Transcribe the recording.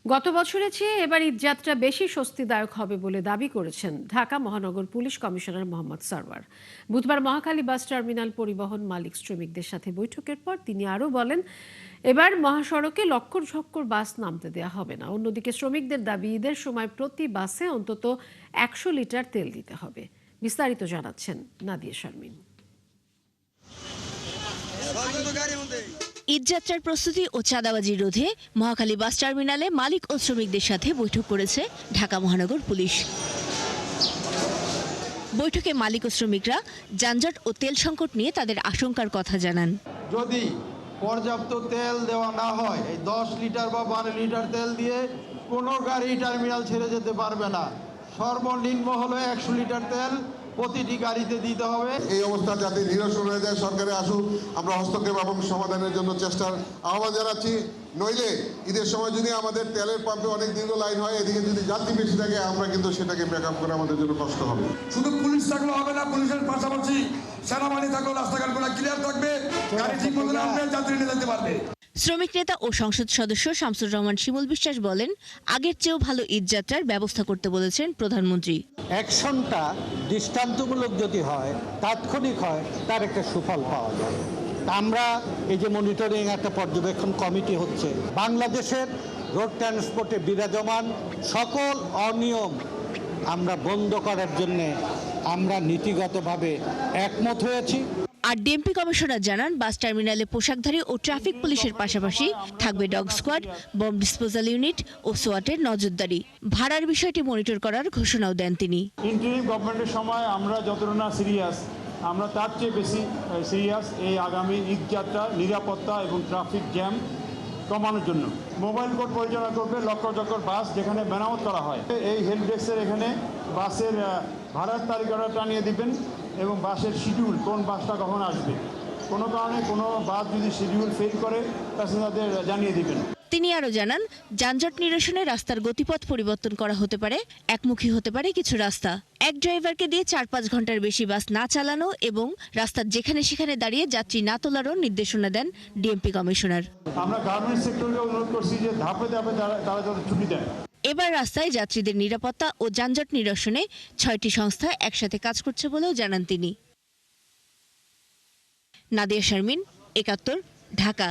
গত বছরের চেয়ে এবার ঈদযাত্রা বেশি স্বস্তিদায়ক হবে বলে দাবি করেছেন ঢাকা মহানগর পুলিশ কমিশনার মোহাম্মদ সরওয়ার। বুধবার মহাখালী বাস টার্মিনাল পরিবহন মালিক শ্রমিকদের সাথে বৈঠকের পর তিনি আরও বলেন, এবার মহাসড়কে লক্কর ঝক্কর বাস নামতে দেওয়া হবে না। অন্যদিকে শ্রমিকদের দাবি, ঈদের সময় প্রতি বাসে অন্তত 100 লিটার তেল দিতে হবে। বিস্তারিত জানাচ্ছেন নাদিয়া শারমিন। ঈদযাত্রার প্রস্তুতি ও চাঁদাবাজি রোধে মহাখালী বাস টার্মিনালে মালিক ও শ্রমিকদের সাথে বৈঠক করেছে ঢাকা মহানগর পুলিশ। বৈঠকে মালিক ও শ্রমিকরা যানজট ও তেল সংকট নিয়ে তাদের আশঙ্কার কথা জানান। যদি পর্যাপ্ত তেল দেওয়া না হয়, এই 10 লিটার বা 12 লিটার তেল দিয়ে কোনো গাড়ি টার্মিনাল ছেড়ে যেতে পারবে না। সর্বনিম্ন হলো 100 লিটার তেল প্রতিটি গাড়িতে দিতে হবে। এই অবস্থা যাতে নিরসন হয়ে যায়, সরকারে আসুক, আমরা হস্তক্ষেপ এবং সমাধানের জন্য চেষ্টার আহ্বান জানাচ্ছি। নইলে ঈদের সময় যদি আমাদের তেলের পাম্পে অনেক দীর্ঘ লাইন হয়, এদিকে যদি যাত্রী বেশি থাকে, আমরা কিন্তু সেটাকে ব্যাকআপ করে আমাদের জন্য কষ্ট হবে। শুধু পুলিশ থাকলে হবে না, পুলিশের পাশাপাশি সেনাবাহিনী থাকলেও রাস্তাঘাটগুলো ক্লিয়ার থাকবে, গাড়ি ঠিক মতো নামবে, যাত্রী নিয়ে যেতে পারবে। শ্রমিক নেতা ও সংসদ সদস্য শামসুর রহমান শিমুল বিশ্বাস বলেন, আগের চেয়েও ভালো ঈদযাত্রার ব্যবস্থা করতে বলেছেন প্রধানমন্ত্রী। অ্যাকশনটা দৃষ্টান্তমূলক যদি হয়, তাৎক্ষণিক হয়, তার একটা সুফল পাওয়া যায়। আমরা এই যে মনিটরিং একটা পর্যবেক্ষণ কমিটি হচ্ছে, বাংলাদেশের রোড ট্রান্সপোর্টে বিরাজমান সকল অনিয়ম আমরা বন্ধ করার জন্যে আমরা নীতিগতভাবে একমত হয়েছি। আর ডিএমপি কমিশনার জানান, বাস টার্মিনালে পোশাকধারী ও ট্রাফিক পুলিশের পাশাপাশি থাকবে dog squad, bomb disposal unit ও সোয়াটের নজরদারি। ভাড়ার বিষয়টি মনিটর করার ঘোষণাও দেন তিনি। ইন্টারিম গভর্নমেন্টের সময় আমরা যতটা না সিরিয়াস, আমরা তার চেয়ে বেশি সিরিয়াস এই আগামী ঈদযাত্রা নিরাপত্তা এবং ট্রাফিক জ্যাম কমানোর জন্য। মোবাইল কোর্ট পরিচালনা করবে লক্কর চক্কর বাস যেখানে মেরামত করা হয়। এই হেল্প ডেস্কের এখানে বাসের ভাড়ার তালিকাটা টানিয়ে দিবেন এবং বাসের শিডিউল, কোন বাসটা কখন আসবে, কোনো কারণে কোনো বাস যদি শিডিউল ফেল করে প্যাসেঞ্জারদের জানিয়ে দিবেন। তিনি আরও জানান, যানজট নিরসনে রাস্তার গতিপথ পরিবর্তন করা হতে পারে, একমুখী হতে পারে কিছু রাস্তা। এক ড্রাইভারকে দিয়ে 4-5 ঘন্টার বেশি বাস না চালানো এবং রাস্তার যেখানে সেখানে দাঁড়িয়ে যাত্রী না তোলারও নির্দেশনা দেন ডিএমপি কমিশনার। আমরা গার্মেন্টস সেক্টরকে অনুরোধ করছি যে ধাপে ধাপে তারা যাতে ছুটি দেয়। এবার রাস্তায় যাত্রীদের নিরাপত্তা ও যানজট নিরসনে 6টি সংস্থা একসাথে কাজ করছে বলেও জানান তিনি। নাদিয়া শারমিন, 71, ঢাকা।